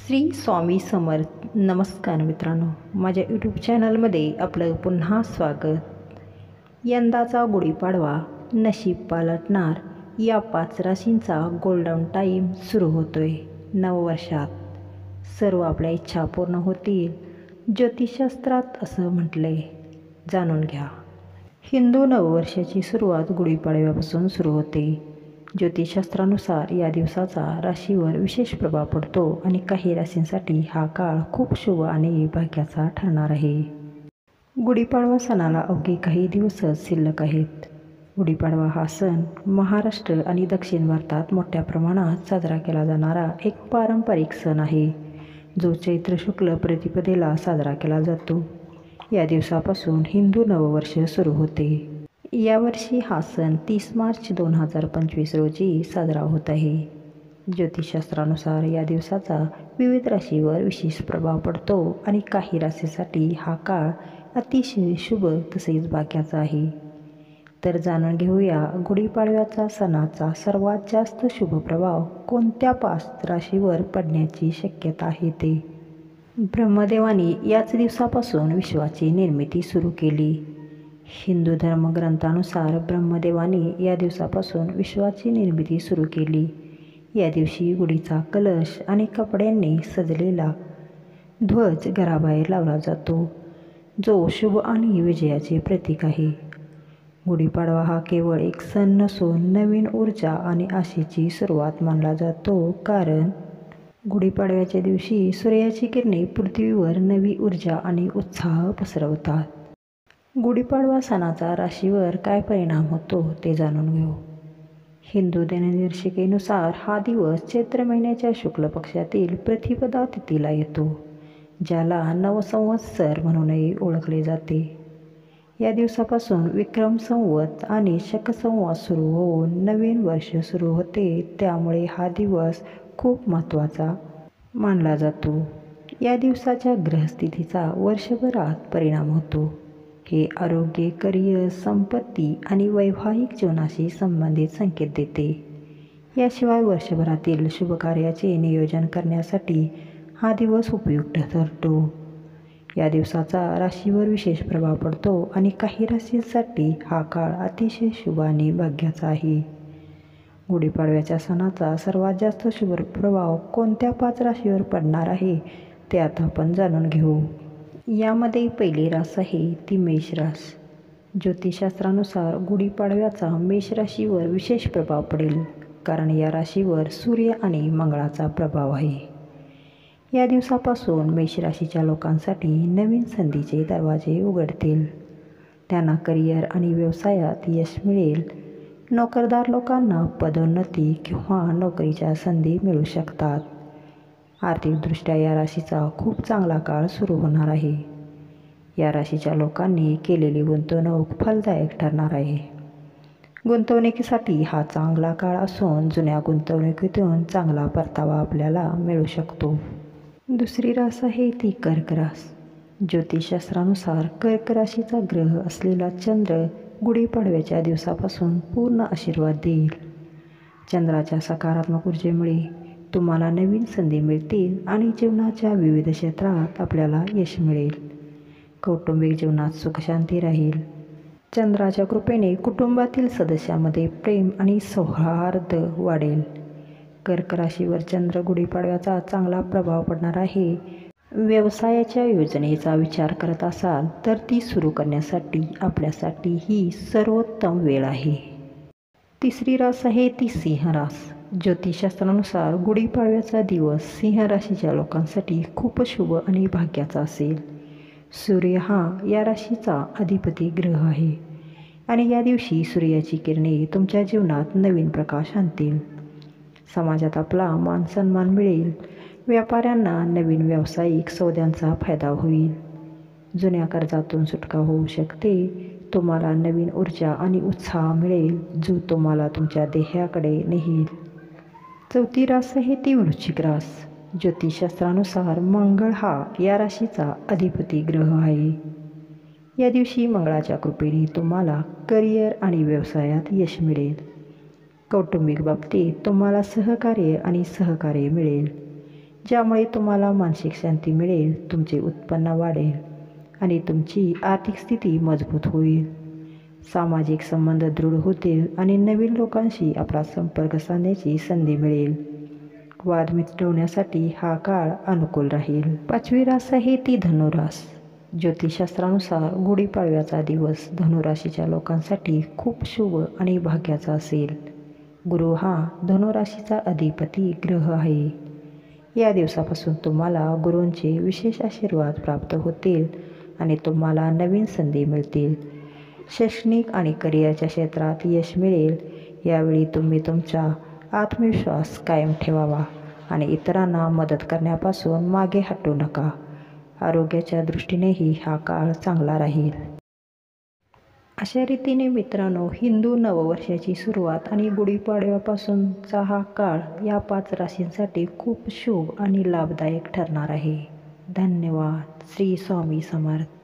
श्री स्वामी समर्थ. नमस्कार मित्रांनो, माझ्या यूट्यूब चॅनलमध्ये आपलं पुन्हा स्वागत. यंदाचा गुढीपाडवा नशीब पालटणार या 5 राशींचा गोल्डन टाईम सुरू होतोय. नववर्षात सर्व आपल्या इच्छा पूर्ण होतील, ज्योतिषशास्त्रात असं म्हटलंय. जाणून घ्या. हिंदू नववर्षाची सुरुवात गुढीपाडव्यापासून सुरू होते. ज्योतिषशास्त्रानुसार या दिवसाचा राशीवर विशेष प्रभाव पडतो आणि काही राशींसाठी हा काळ खूप शुभ आणि भाग्याचा ठरणार आहे. गुढीपाडवा सणाला अवघे काही दिवसच शिल्लक आहेत. गुढीपाडवा हा सण महाराष्ट्र आणि दक्षिण भारतात मोठ्या प्रमाणात साजरा केला जाणारा एक पारंपरिक सण आहे, जो चैत्र शुक्ल प्रतिपदेला साजरा केला जातो. या दिवसापासून हिंदू नववर्ष सुरू होते. यावर्षी हा सण 30 मार्च 2025 रोजी साजरा होत आहे. ज्योतिषशास्त्रानुसार या दिवसाचा विविध राशीवर विशेष प्रभाव पडतो आणि काही राशीसाठी हा काळ अतिशय शुभ तसेच भाग्याचा आहे. तर जाणून घेऊया गुढीपाडव्याचा सणाचा सर्वात जास्त शुभ प्रभाव कोणत्या 5 राशीवर पडण्याची शक्यता आहे ते. ब्रह्मदेवाने याच दिवसापासून विश्वाची निर्मिती सुरू केली. हिंदू धर्मग्रंथानुसार ब्रह्मदेवाने या दिवसापासून विश्वाची निर्मिती सुरू केली. या दिवशी गुढीचा कलश आणि कपड्यांनी सजलेला ध्वज घराबाहेर लावला जातो, जो शुभ आणि विजयाचे प्रतीक आहे. गुढीपाडवा हा केवळ एक सण नसून नवीन ऊर्जा आणि आशेची सुरुवात मानला जातो, कारण गुढीपाडव्याच्या दिवशी सूर्याची किरणे पृथ्वीवर नवी ऊर्जा आणि उत्साह पसरवतात. गुढीपाडवा सणाचा राशीवर काय परिणाम होतो ते जाणून घेऊ. हिंदू दिनदर्शिकेनुसार हा दिवस चैत्र महिन्याच्या शुक्ल पक्षातील प्रतिपदा तिथीला येतो, ज्याला नवसंवत्सर म्हणूनही ओळखले जाते. या दिवसापासून विक्रम संवत आणि शक संवत सुरू होऊन नवीन वर्ष सुरू होते, त्यामुळे हा दिवस खूप महत्त्वाचा मानला जातो. या दिवसाच्या ग्रहस्थितीचा वर्षभरात परिणाम होतो. हे आरोग्य, करिअर, संपत्ती आणि वैवाहिक जीवनाशी संबंधित संकेत देते. याशिवाय वर्षभरातील शुभकार्याचे नियोजन करण्यासाठी हा दिवस उपयुक्त ठरतो. या दिवसाचा राशीवर विशेष प्रभाव पडतो आणि काही राशींसाठी हा काळ अतिशय शुभ आणि भाग्याचा आहे. गुढीपाडव्याच्या सणाचा सर्वात जास्त शुभ प्रभाव कोणत्या 5 राशीवर पडणार आहे ते आता आपण जाणून घेऊ. यामध्ये पहिली रास आहे ती मेष रास. ज्योतिषशास्त्रानुसार गुढीपाडव्याचा मेष राशीवर विशेष प्रभाव पडेल, कारण या राशीवर सूर्य आणि मंगळाचा प्रभाव आहे. या दिवसापासून मेष राशीच्या लोकांसाठी नवीन संधीचे दरवाजे उघडतील. त्यांना करिअर आणि व्यवसायात यश मिळेल. नोकरदार लोकांना पदोन्नती किंवा नोकरीच्या संधी मिळू शकतात. आर्थिकदृष्ट्या या राशीचा खूप चांगला काळ सुरू होणार आहे. या राशीच्या लोकांनी केलेली गुंतवणूक फलदायक ठरणार आहे. गुंतवणुकीसाठी हा चांगला काळ असून जुन्या गुंतवणुकीतून चांगला परतावा आपल्याला मिळू शकतो. दुसरी रास आहे ती कर्क रास. ज्योतिषशास्त्रानुसार कर्क राशीचा ग्रह असलेला चंद्र गुढीपाडव्याच्या दिवसापासून पूर्ण आशीर्वाद देईल. चंद्राच्या सकारात्मक ऊर्जेमुळे तुम्हाला नवीन संधी मिळतील आणि जीवनाच्या विविध क्षेत्रात आपल्याला यश मिळेल. कौटुंबिक जीवनात सुखशांती राहील. चंद्राच्या कृपेने कुटुंबातील सदस्यांमध्ये प्रेम आणि सौहार्द वाढेल. कर्क राशीवर चंद्र गुढीपाडव्याचा चांगला प्रभाव पडणार आहे. व्यवसायाच्या योजनेचा विचार करत असाल तर ती सुरू करण्यासाठी आपल्यासाठी ही सर्वोत्तम वेळ आहे. तिसरी रास आहे ती सिंह रास. ज्योतिषशास्त्रानुसार गुढीपाडव्याचा दिवस सिंह राशीच्या लोकांसाठी खूप शुभ आणि भाग्याचा असेल. सूर्य हा या राशीचा अधिपती ग्रह आहे आणि या दिवशी सूर्याची किरणे तुमच्या जीवनात नवीन प्रकाश आणतील. समाजात आपला मान सन्मान मिळेल. व्यापाऱ्यांना नवीन व्यावसायिक सौद्यांचा फायदा होईल. जुन्या कर्जातून सुटका होऊ शकते. तुम्हाला नवीन ऊर्जा आणि उत्साह मिळेल, जो तुम्हाला तुमच्या ध्येयाकडे नेईल. चौथी रास आहे ती वृश्चिक रास. ज्योतिषशास्त्रानुसार मंगळ हा या राशीचा अधिपती ग्रह आहे. या दिवशी मंगळाच्या कृपेने तुम्हाला करिअर आणि व्यवसायात यश मिळेल. कौटुंबिक बाबतीत तुम्हाला सहकार्य मिळेल. ज्यामुळे तुम्हाला मानसिक शांती मिळेल, तुमचे उत्पन्न वाढेल आणि तुमची आर्थिक स्थिती मजबूत होईल. सामाजिक संबंध दृढ होतील आणि नवीन लोकांशी आपला संपर्क साधण्याची संधी मिळेल. वाद मिटवण्यासाठी हा काळ अनुकूल राहील. 5वी रास आहे ती धनुरास. ज्योतिषशास्त्रानुसार गुढीपाडव्याचा दिवस धनुराशीच्या लोकांसाठी खूप शुभ आणि भाग्याचा असेल. गुरु हा धनुराशीचा अधिपती ग्रह आहे. या दिवसापासून तुम्हाला गुरूंचे विशेष आशीर्वाद प्राप्त होतील आणि तुम्हाला नवीन संधी मिळतील. शैक्षणिक आणि करिअरच्या क्षेत्रात यश मिळेल. यावेळी तुम्ही तुमचा आत्मविश्वास कायम ठेवावा आणि इतरांना मदत करण्यापासून मागे हटू नका. आरोग्याच्या दृष्टीनेही हा काळ चांगला राहील. अशा रीतीने मित्रांनो, हिंदू नववर्षाची सुरुवात आणि गुढीपाडव्यापासूनचा हा काळ या 5 राशींसाठी खूप शुभ आणि लाभदायक ठरणार आहे. धन्यवाद. श्री स्वामी समर्थ.